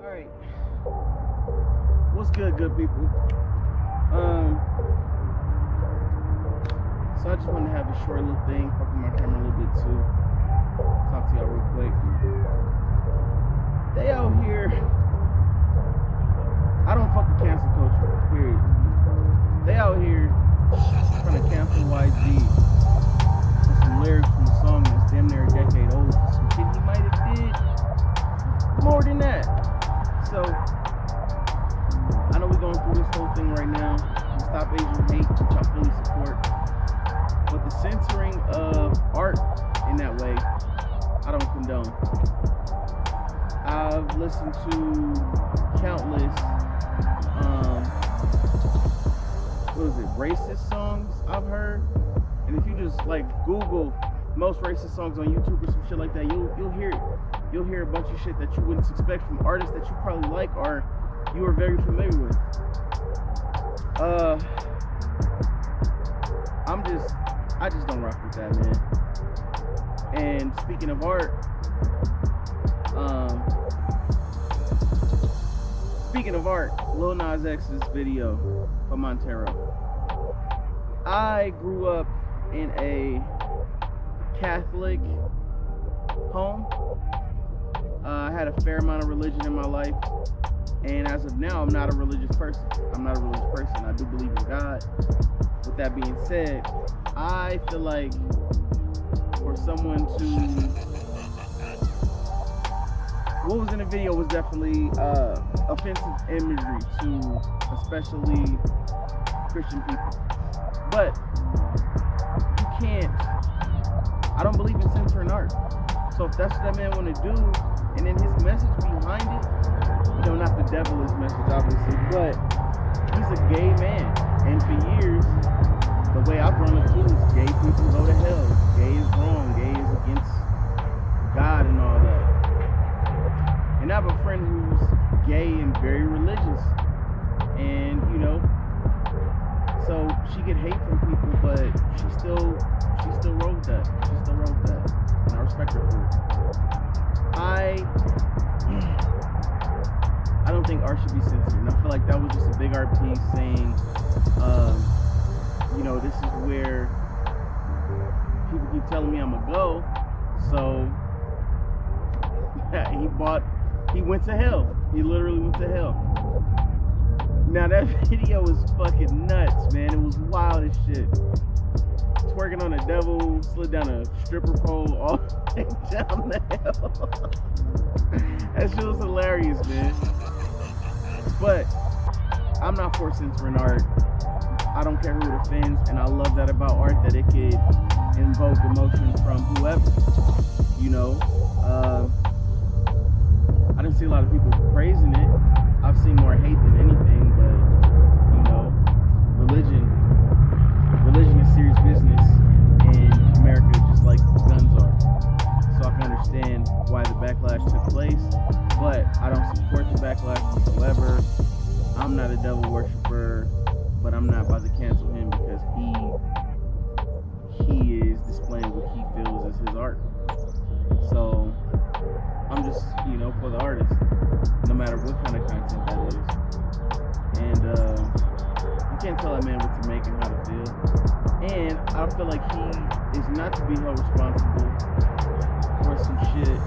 Alright. What's good people? So I just wanted to have a short little thing, fuck with my camera a little bit too. Talk to y'all real quick. They out here, I don't fuck with cancel culture, period. They out here trying to cancel YG for some lyrics from a song that's damn near a decade old. Some shit he might have did more than that. So I know we're going through this whole thing right now. Stop Asian hate, which I fully support. But the censoring of art in that way, I don't condone. I've listened to countless racist songs I've heard. And if you just like Google most racist songs on YouTube or some shit like that, you'll hear it. You'll hear a bunch of shit that you wouldn't expect from artists that you probably like or you are very familiar with. I just don't rock with that, man. And speaking of art, Lil Nas X's video for Montero. I grew up in a Catholic home. I had a fair amount of religion in my life. And as of now, I'm not a religious person. I do believe in God. With that being said, I feel like for someone to... What was in the video was definitely offensive imagery to especially Christian people. But you can't... I don't believe in censoring art. So if that's what that man want to do, and then his message behind it, you know, not the devil's message, obviously, but he's a gay man. And for years, the way I've grown up too is gay people go to hell. Gay is wrong. Gay is against God and all that. And I have a friend who's gay and very religious. And, you know, so she get hate from people, but she still wrote that. And I respect her for it. I don't think art should be censored. And I feel like that was just a big art piece saying, you know, this is where people keep telling me I'm gonna go. So he went to hell. He literally went to hell. Now that video was fucking nuts, man. It was wild as shit. Twerking on the devil, slid down a stripper pole, all the way down the hell. That shit was hilarious, man. But I'm not for censoring art. I don't care who it offends, and I love that about art, that it could invoke emotion from whoever. You know, I didn't see a lot of people praising it. I've seen more hate than anything, but you know, religion is serious business in America, just like guns are. So I can understand why the backlash took place, but I don't support the backlash whatsoever. I'm not a devil worshiper, but I'm not about to cancel him because he is displaying what he feels is his art. So I'm just, you know, for the artist, no matter what kind of content that is. And you can't tell that man what to make and how to feel. And I feel like he is not to be held responsible for some shit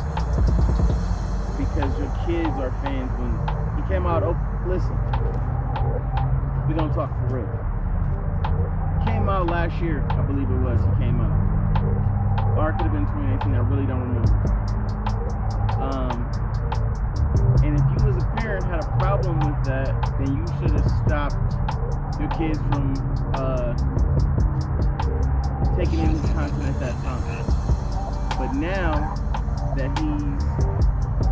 because your kids are fans. When he came out, listen, we're gonna talk for real. He came out last year, I believe it was. He came out. Or it could have been 2018. I really don't remember. And if you as a parent had a problem with that, then you should have stopped your kids from taking in his content at that time. But now that he's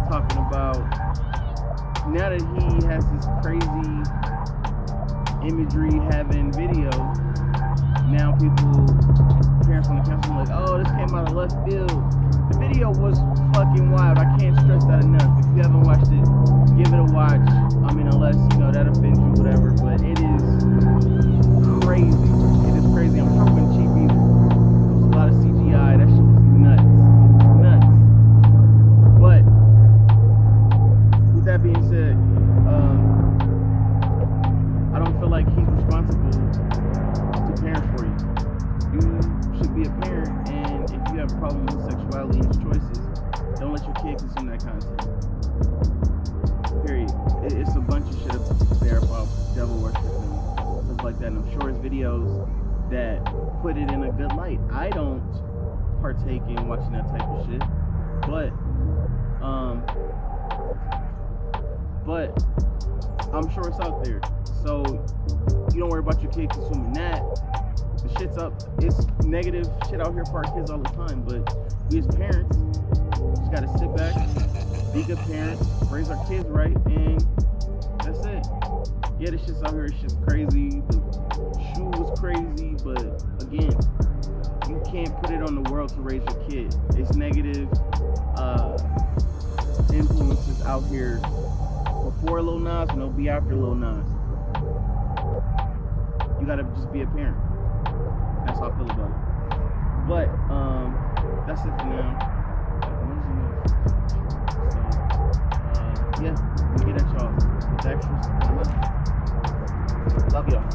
talking about, now that he has this crazy imagery having video, now parents want to cancel him like, oh, this came out of left field. The video was fucking wild. I can't stress that enough. If you haven't watched it, give it a watch. I mean, unless, you know, that offends you, whatever. But it is crazy. It is crazy. I'm sure it wasn't cheap either. There was a lot of CGI. That shit was nuts. It was nuts. But with that being said, his sexuality and his choices, don't let your kid consume that content. Period. It's a bunch of shit up there about devil worship and stuff like that. And I'm sure it's videos that put it in a good light. I don't partake in watching that type of shit, but I'm sure it's out there. So you don't worry about your kid consuming that. The shit's up. It's negative shit out here for our kids all the time. But we as parents just gotta sit back, be good parents, raise our kids right, and that's it. Yeah, this shit's out here. It's just crazy. The shoe was crazy, but again, you can't put it on the world to raise your kid. It's negative influences out here before Lil Nas, and they'll be after Lil Nas. You gotta just be a parent. That's how I feel about it. But that's it for now. So yeah, we get at y'all with extras. Love y'all.